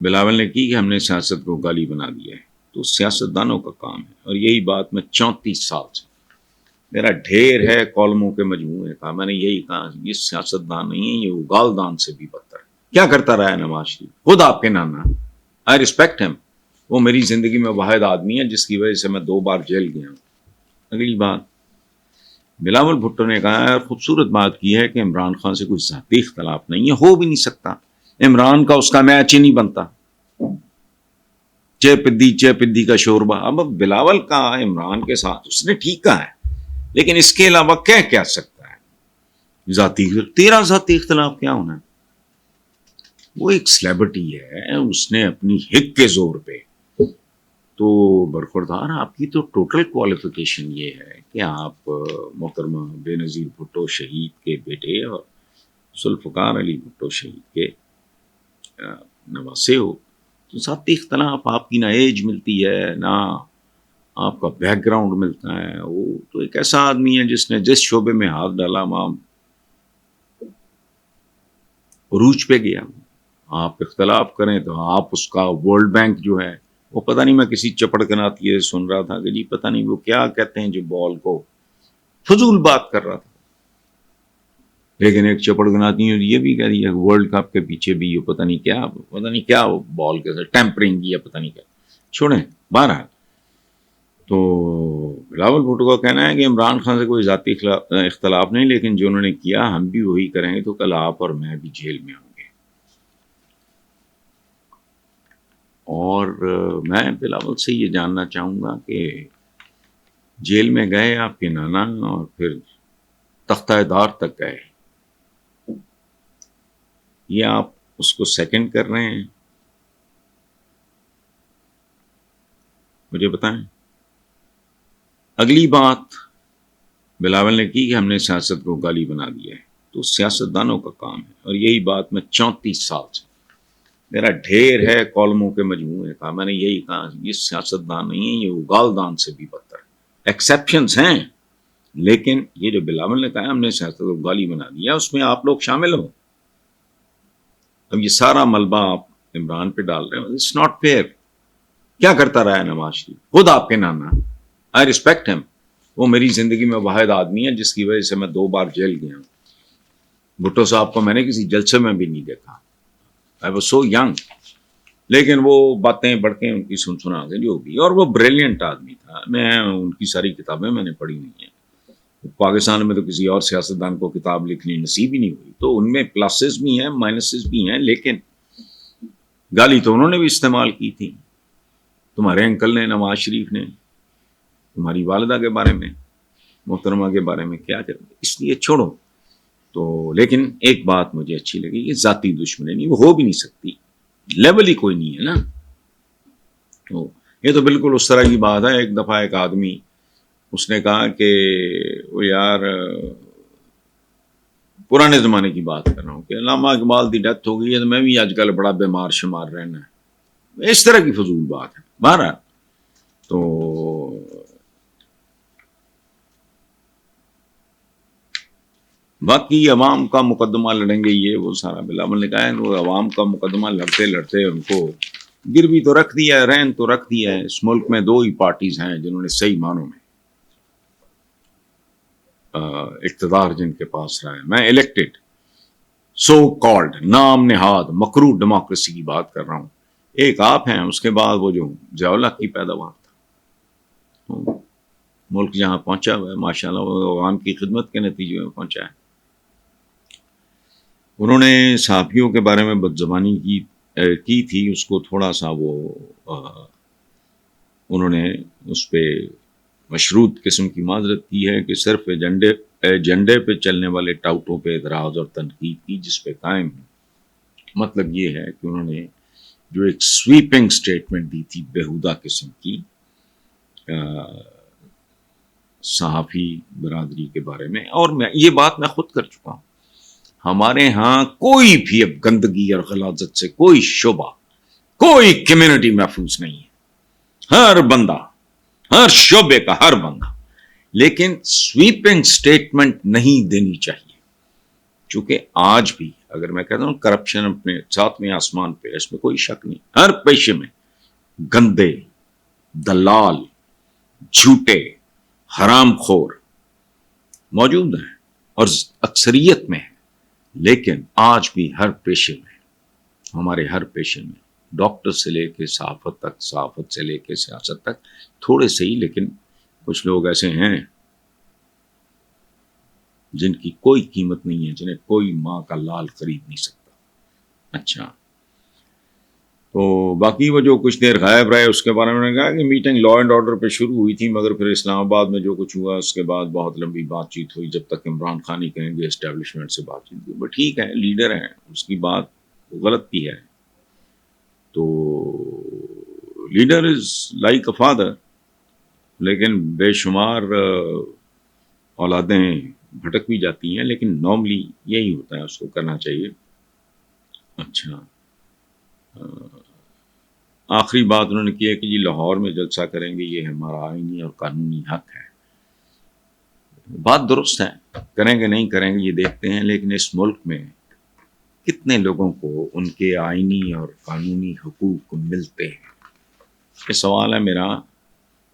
بلاول نے کی کہ ہم نے سیاست کو گالی بنا دیا ہے، تو سیاستدانوں کا کام ہے، اور یہی بات میں 34 سال سے میرا ڈھیر ہے کالموں کے مجموعے کا، میں نے یہی کہا یہ سیاستدان نہیں ہے، یہ اگال دان سے بھی بدتر ہے۔ کیا کرتا رہا ہے نواز شریف، خود آپ کے نانا، آئی ریسپیکٹ ہم، وہ میری زندگی میں واحد آدمی ہے جس کی وجہ سے میں 2 بار جیل گیا ہوں۔ اگلی بات، بلاول بھٹو نے کہا ہے، خوبصورت بات کی ہے کہ عمران خان سے کوئی ذاتی اختلاف نہیں ہے، ہو بھی نہیں سکتا، عمران کا اس کا میچ ہی نہیں بنتا، چے پدی کا شوربہ۔ اب بلاول کا عمران کے ساتھ اس نے ٹھیک کہا ہے، لیکن اس کے علاوہ کیا سکتا ہے؟ تیرا ذاتی اختلاف کیا ہونا ہے؟ وہ ایک سلیبریٹی ہے، اس نے اپنی ہک کے زور پہ تو برخوردار، آپ کی تو ٹوٹل کوالیفیکیشن یہ ہے کہ آپ محترمہ بے نظیر بھٹو شہید کے بیٹے اور ذوالفقار علی بھٹو شہید کے نواسے ہو، تو ذاتی اختلاف آپ کی نہ ایج ملتی ہے نہ آپ کا بیک گراؤنڈ ملتا ہے۔ وہ تو ایک ایسا آدمی ہے جس نے جس شعبے میں ہاتھ ڈالا وہاں عروج پہ گیا۔ آپ اختلاف کریں تو آپ اس کا ورلڈ بینک جو ہے وہ پتہ نہیں، میں کسی چپڑ کناتی ہے سن رہا تھا کہ جی پتہ نہیں وہ کیا کہتے ہیں جو بال کو فضول بات کر رہا تھا، لیکن ایک چپڑ کناتی یہ بھی کہہ رہی ہے ورلڈ کپ کے پیچھے بھی یہ پتہ نہیں کیا بال کے ساتھ ٹیمپرنگ یا پتہ نہیں کیا، چھوڑیں بہرحال۔ تو بلاول بھٹو کا کہنا ہے کہ عمران خان سے کوئی ذاتی اختلاف نہیں، لیکن جو انہوں نے کیا ہم بھی وہی کریں گے تو کل آپ اور میں بھی جیل میں ہوں گے۔ اور میں بلاول سے یہ جاننا چاہوں گا کہ جیل میں گئے آپ کے نانا اور پھر تختہ دار تک گئے، یہ آپ اس کو سیکنڈ کر رہے ہیں؟ مجھے بتائیں۔ اگلی بات بلاول نے کی کہ ہم نے سیاست کو گالی بنا دیا ہے، تو سیاستدانوں کا کام ہے، اور یہی بات میں 34 سال سے میرا ڈھیر ہے کالموں کے مجموعے کا، میں نے یہی کہا یہ سیاستدان نہیں ہے، یہ اگال دان سے بھی بدتر ہے۔ ایکسیپشنز ہیں، لیکن یہ جو بلاول نے کہا ہم نے سیاست کو گالی بنا دیا، اس میں آپ لوگ شامل ہو۔ اب یہ سارا ملبہ آپ عمران پہ ڈال رہے ہیں، اٹس ناٹ فیئر۔ کیا کرتا رہا ہے نواز شریف، خود آپ کے نانا، آئی ریسپیکٹ ہم، وہ میری زندگی میں واحد آدمی ہے جس کی وجہ سے میں 2 بار جیل گیا ہوں۔ بھٹو صاحب کو میں نے کسی جلسے میں بھی نہیں دیکھا، I was so young، لیکن وہ باتیں بڑھیں ان کی سنا کے جو بھی، اور وہ بریلینٹ آدمی تھا، میں ان کی ساری کتابیں میں نے پڑھی نہیں ہیں، پاکستان میں تو کسی اور سیاستدان کو کتاب لکھنی نصیب ہی نہیں ہوئی، تو ان میں پلسز بھی ہیں مائنسز بھی ہیں، لیکن گالی تو انہوں نے بھی استعمال کی تھی، تمہارے انکل نے، نواز شریف نے، تمہاری والدہ کے بارے میں، محترمہ کے بارے میں کیا کریں، اس لیے چھوڑو۔ تو لیکن ایک بات مجھے اچھی لگی کہ ذاتی دشمنی نہیں، وہ ہو بھی نہیں سکتی، لیول ہی کوئی نہیں ہے نا۔ تو یہ تو بالکل اس طرح کی بات ہے، ایک دفعہ ایک آدمی اس نے کہا کہ وہ یار پرانے زمانے کی بات کر رہا ہوں کہ علامہ اقبال کی ڈیتھ ہو گئی ہے تو میں بھی آج کل بڑا بیمار شمار رہنا ہے، اس طرح کی فضول بات ہے۔ بہرحال تو باقی عوام کا مقدمہ لڑیں گے، یہ وہ سارا بلاول نے کہا ہے، وہ عوام کا مقدمہ لڑتے لڑتے ان کو گروی تو رکھ دیا ہے، رہن تو رکھ دیا ہے۔ اس ملک میں 2 ہی پارٹیز ہیں جنہوں نے صحیح معنوں میں اقتدار جن کے پاس رہا ہے، میں الیکٹڈ سو کالڈ نام نہاد مکروہ ڈیموکریسی کی بات کر رہا ہوں، ایک آپ ہیں، اس کے بعد وہ جو ضیاء الحق کی پیداوار تھا، ملک جہاں پہنچا ہوا ہے ماشاءاللہ وہ عوام کی خدمت کے نتیجے میں پہنچا ہے۔ انہوں نے صحافیوں کے بارے میں بدزبانی کی تھی، اس کو تھوڑا سا وہ انہوں نے اس پہ مشروط قسم کی معذرت کی ہے کہ صرف ایجنڈے پہ چلنے والے ٹاؤٹوں پہ اعتراض اور تنقید کی جس پہ قائم ہے۔ مطلب یہ ہے کہ انہوں نے جو ایک سویپنگ سٹیٹمنٹ دی تھی بےہودہ قسم کی صحافی برادری کے بارے میں، اور یہ بات میں خود کر چکا ہوں، ہمارے ہاں کوئی بھی اب گندگی اور غلاظت سے کوئی شعبہ، کوئی کمیونٹی محفوظ نہیں ہے، ہر بندہ، ہر شعبے کا ہر بندہ، لیکن سویپنگ سٹیٹمنٹ نہیں دینی چاہیے، چونکہ آج بھی اگر میں کہتا ہوں کرپشن اپنے ساتویں آسمان پہ، اس میں کوئی شک نہیں، ہر پیشے میں گندے، دلال، جھوٹے، حرام خور موجود ہیں اور اکثریت میں ہیں، لیکن آج بھی ہر پیشے میں، ہمارے ہر پیشے میں، ڈاکٹر سے لے کے صحافت تک، صحافت سے لے کے سیاست تک، تھوڑے سے ہی لیکن کچھ لوگ ایسے ہیں جن کی کوئی قیمت نہیں ہے، جنہیں کوئی ماں کا لال خرید نہیں سکتا۔ اچھا، تو باقی وہ جو کچھ دیر غائب رہے اس کے بارے میں کہا کہ میٹنگ لا اینڈ آرڈر پہ شروع ہوئی تھی، مگر پھر اسلام آباد میں جو کچھ ہوا اس کے بعد بہت لمبی بات چیت ہوئی، جب تک عمران خان ہی کہیں گے اسٹیبلشمنٹ سے بات چیت ہوئی۔ بٹ ٹھیک ہے، لیڈر ہیں، اس کی بات غلط بھی ہے، تو leader is like a father, لیکن بے شمار اولادیں بھٹک بھی جاتی ہیں، لیکن نارملی یہی ہوتا ہے، اس کو کرنا چاہیے۔ اچھا، آخری بات انہوں نے کی ہے کہ جی لاہور میں جلسہ کریں گے، یہ ہمارا آئینی اور قانونی حق ہے۔ بات درست ہے، کریں گے نہیں کریں گے یہ دیکھتے ہیں، لیکن اس ملک میں کتنے لوگوں کو ان کے آئینی اور قانونی حقوق ملتے ہیں؟ یہ سوال ہے میرا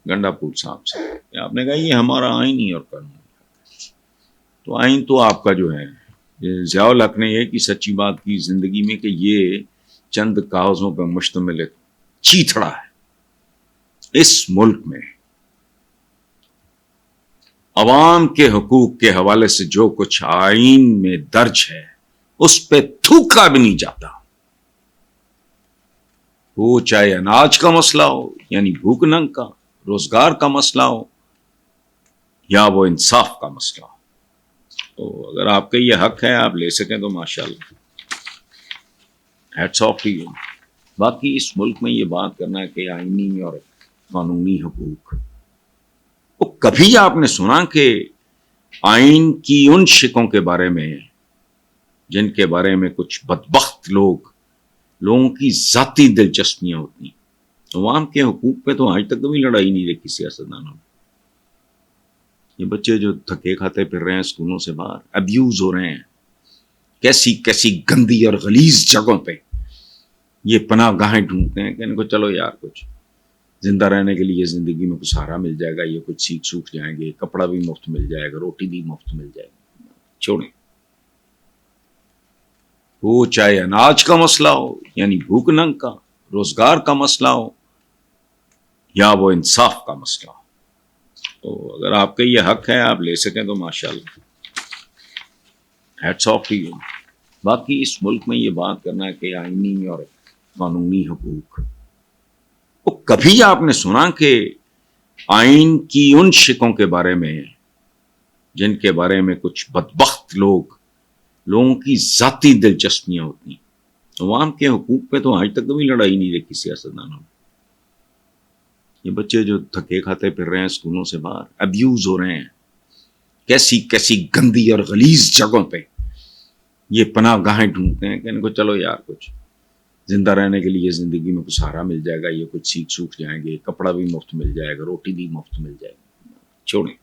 گنڈا پور صاحب سے، کہ آپ نے کہا یہ ہمارا آئینی اور قانونی حق ہے، تو آئین تو آپ کا جو ہے، ضیاء الحق نے یہ کی سچی بات کی زندگی میں کہ یہ چند کاغذوں پہ مشتمل ایک چیتھڑا ہے۔ اس ملک میں عوام کے حقوق کے حوالے سے جو کچھ آئین میں درج ہے اس پہ تھوکا بھی نہیں جاتا، وہ چاہے اناج کا مسئلہ ہو، یعنی بھوک ننگ کا، روزگار کا مسئلہ ہو، یا وہ انصاف کا مسئلہ ہو۔ تو اگر آپ کا یہ حق ہے آپ لے سکیں تو ماشاءاللہ، ہیٹس آف ٹو یو۔ باقی اس ملک میں یہ بات کرنا کہ آئینی اور قانونی حقوق، وہ کبھی آپ نے سنا کہ آئین کی ان شکوں کے بارے میں جن کے بارے میں کچھ بدبخت لوگوں کی ذاتی دلچسپیاں ہوتی ہیں؟ عوام کے حقوق پہ تو آج تک کبھی لڑائی نہیں دیکھی سیاستدانوں نے۔ یہ بچے جو تھکے کھاتے پھر رہے ہیں اسکولوں سے باہر، ابیوز ہو رہے ہیں کیسی کیسی گندی اور غلیظ جگہوں پہ، یہ پناہ گاہیں ڈھونڈتے ہیں کہ ان کو چلو یار کچھ زندہ رہنے کے لیے زندگی میں کچھ سہارا مل جائے گا، یہ کچھ سیکھ سوکھ جائیں گے، کپڑا بھی مفت مل جائے گا، روٹی بھی مفت مل جائے گی، چھوڑیں۔ وہ چاہے اناج کا مسئلہ ہو، یعنی بھوک ننگ کا، روزگار کا مسئلہ ہو، یا وہ انصاف کا مسئلہ ہو۔ تو اگر آپ کا یہ حق ہے آپ لے سکیں تو ماشاءاللہ، ہیٹس آف ٹو یو۔ باقی اس ملک میں یہ بات کرنا کہ آئینی اور قانونی حقوق، وہ کبھی آپ نے سنا کہ آئین کی ان شکوں کے بارے میں جن کے بارے میں کچھ بدبخت لوگوں کی ذاتی دلچسپیاں ہوتی ہیں؟ عوام کے حقوق پہ تو آج تک کبھی لڑائی نہیں دیکھی سیاستدانوں نے۔ یہ بچے جو تھکے کھاتے پھر رہے ہیں اسکولوں سے باہر، ابیوز ہو رہے ہیں کیسی کیسی گندی اور غلیظ جگہوں پہ، یہ پناہ گاہیں ڈھونڈتے ہیں کہ ان کو چلو یار کچھ زندہ رہنے کے لیے زندگی میں کچھ سہارا مل جائے گا، یہ کچھ سیکھ سوکھ جائیں گے، کپڑا بھی مفت مل جائے گا، روٹی بھی مفت مل جائے گی، چھوڑیں۔